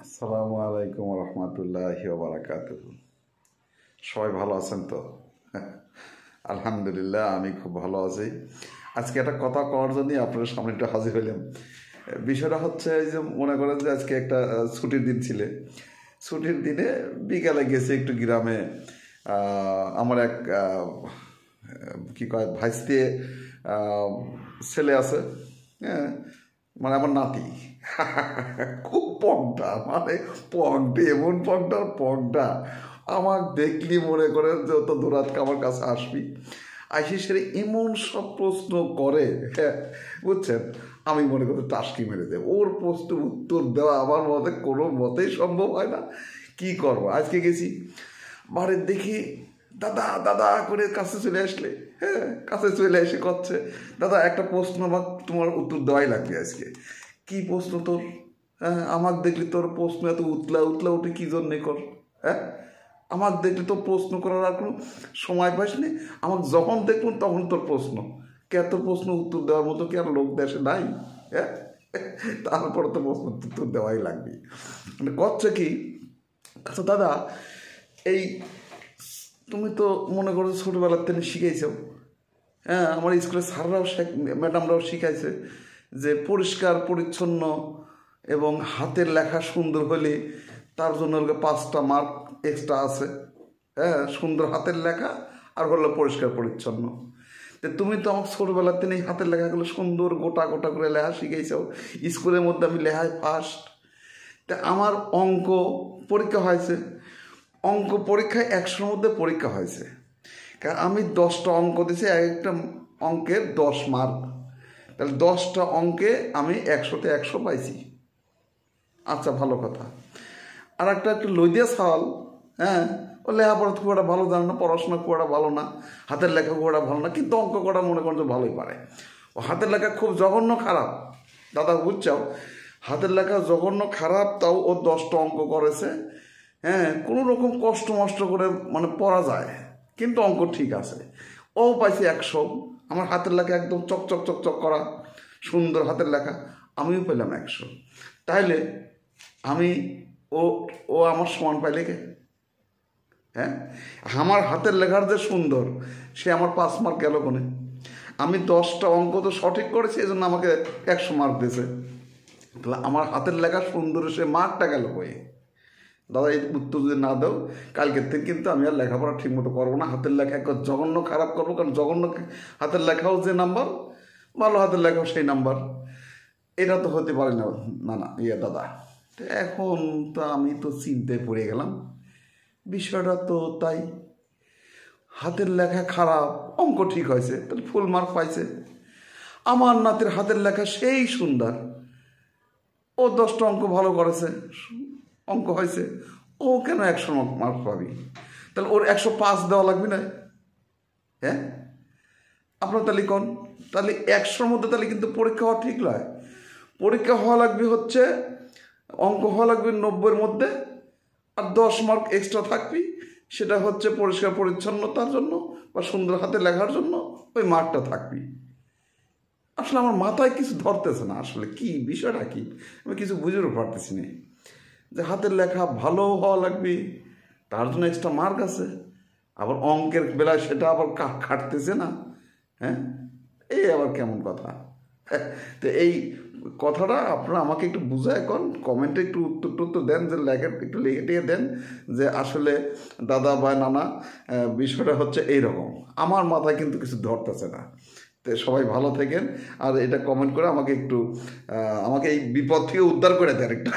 আসসালামু আলাইকুম রহমতুল্লাহি ওয়া বারাকাতুহু। সবাই ভালো আছেন তো? আলহামদুলিল্লাহ, আমি খুব ভালো আছি। আজকে একটা কথা কওয়ার জন্যই আপনার সামনে একটু হাজির হইলাম। বিষয়টা হচ্ছে এই যে মনে করেন যে আজকে একটা ছুটির দিন ছিল। ছুটির দিনে বিকালে গেছি একটু গ্রামে। আমার এক কি কয় ভাইস্তে ছেলে আছে, হ্যাঁ, মানে আমার নাতি। খুব পংটা, মানে পংটা, এমন পংটা আমার দেখলি মনে করেন যে অত দূরাতকে আমার কাছে আসবি, আইসি সেরে এমন সব প্রশ্ন করে, হ্যাঁ বুঝছেন, আমি মনে করি টাস্কি মেরে দেব। ওর প্রশ্নের উত্তর দেওয়া আমার মতে কোনো মতেই সম্ভব হয় না। কি করবো, আজকে গেছি বাড়ির দেখি দাদা দাদা করে কাছে চলে আসলে, হ্যাঁ কাছে চলে এসে করছে, দাদা একটা প্রশ্ন আমার তোমার উত্তর দেওয়াই লাগবে আজকে। কি প্রশ্ন তোর? হ্যাঁ, আমার দেখলি তোর প্রশ্ন এত উতলা উঠে কী জন্যে কর? হ্যাঁ, আমার দেখলি তোর প্রশ্ন করার আর কোনো সময় পাস নি। আমাকে যখন দেখলাম তখন তোর প্রশ্ন, কে তোর প্রশ্ন উত্তর দেওয়ার মতো কি আর লোক দেশে নাই? হ্যাঁ, তারপরে তো প্রশ্ন উত্তর দেওয়াই লাগবে। মানে করছে কি, আচ্ছা দাদা, এই তুমি তো মনে করো ছোটোবেলার থেকে শিখাইছো, হ্যাঁ আমার স্কুলের স্যাররাও ম্যাডামরাও শিখাইছে যে পরিষ্কার পরিচ্ছন্ন এবং হাতের লেখা সুন্দর হলে তার জন্য 5টা মার্ক এক্সট্রা আছে। হ্যাঁ, সুন্দর হাতের লেখা আর হলো পরিষ্কার পরিচ্ছন্ন। তো তুমি তো আমার ছোটোবেলার দিনে হাতের লেখাগুলো সুন্দর গোটা গোটা করে লেখা শিখাইছো, স্কুলের মধ্যে আমি লেখায় ফার্স্ট। তা আমার অঙ্ক পরীক্ষা হয়েছে, অঙ্ক পরীক্ষায় 100-র মধ্যে পরীক্ষা হয়েছে, কারণ আমি 10টা অঙ্ক দিয়েছি, এক একটা অঙ্কের 10 মার্ক, তাহলে 10টা অঙ্কে আমি 100-তে 100 পাইছি। আচ্ছা ভালো কথা। আর একটা লইদিয়া সাওয়াল, হ্যাঁ ও লেখাপড়া খুব একটা ভালো জানে না, পড়াশোনা খুব একটা ভালো না, হাতের লেখা খুব একটা ভালো না, কিন্তু অঙ্ক করা মনে করেন যে ভালোই পারে। ও হাতের লেখা খুব জঘন্য খারাপ, দাদা বুঝছাও, হাতের লেখা জঘন্য খারাপ, তাও ও 10টা অঙ্ক করেছে। হ্যাঁ, কোনো রকম কষ্ট মষ্ট করে মানে পড়া যায়, কিন্তু অঙ্ক ঠিক আছে। ও পাইছে 100, আমার হাতের লেখা একদম চকচক চকচক করা সুন্দর হাতের লেখা, আমিও পেলাম 100। তাইলে আমি ও ও আমার সমান পাইলে কে? হ্যাঁ, আমার হাতের লেখার যে সুন্দর, সে আমার 5 মার্ক গেল কোনে? আমি 10টা অঙ্ক তো সঠিক করেছি, এই জন্য আমাকে 100 মার্ক দিয়েছে। তাহলে আমার হাতের লেখা সুন্দর, সে মার্কটা গেল কই? দাদা এই উত্তর যদি না দাও, কালকের থেকে কিন্তু আমি আর লেখাপড়া ঠিক মতো করবো না, হাতের লেখা একবার জঘন্য খারাপ করবো। কারণ জঘন্য হাতের লেখাও যে নাম্বার, ভালো হাতের লেখাও সেই নাম্বার, এটা তো হতে পারে না। না না ইয়ে দাদা, এখন তো আমি তো চিন্তায় পড়ে গেলাম। বিষয়টা তো তাই, হাতের লেখা খারাপ, অঙ্ক ঠিক হয়েছে, তাহলে ফুল মার্ক পাইছে। আমার নাতির হাতের লেখা সেই সুন্দর, ও 10টা অঙ্ক ভালো করেছে, অঙ্ক হয়েছে, ও কেন 100 মার্ক পাবি? তাহলে ওর 105 দেওয়া লাগবে না? হ্যাঁ, আপনার তাহলে কোন, তাহলে 100-র মধ্যে তাহলে কিন্তু পরীক্ষা হওয়া ঠিক নয়। পরীক্ষা হওয়া লাগবে হচ্ছে, অঙ্ক হওয়া লাগবে 90-এর মধ্যে, আর 10 মার্ক এক্সট্রা থাকবি, সেটা হচ্ছে পরিষ্কার পরিচ্ছন্নতার জন্য বা সুন্দর হাতে লেখার জন্য, ওই মার্কটা থাকবি। আসলে আমার মাথায় কিছু ধরতেছে না, আসলে কি বিষয়টা কি আমি কিছু বুঝতে পারতেছি না। যে হাতের লেখা ভালো হওয়া লাগবে, তার জন্য এক্সট্রা মার্ক আছে, আবার অঙ্কের বেলায় সেটা আবার খাটতেছে না। হ্যাঁ, এই আবার কেমন কথা? তো এই কথাটা আপনারা আমাকে একটু বুঝায় কোন, কমেন্টে একটু উত্তর দেন, যে একটু লিখে দেন যে আসলে দাদা বা নানা বিষয়টা হচ্ছে এইরকম। আমার মাথায় কিন্তু কিছু ধরতেছে না। তো সবাই ভালো থাকেন, আর এটা কমেন্ট করে আমাকে একটু আমাকে এই বিপদ থেকে উদ্ধার করে দেন একটু।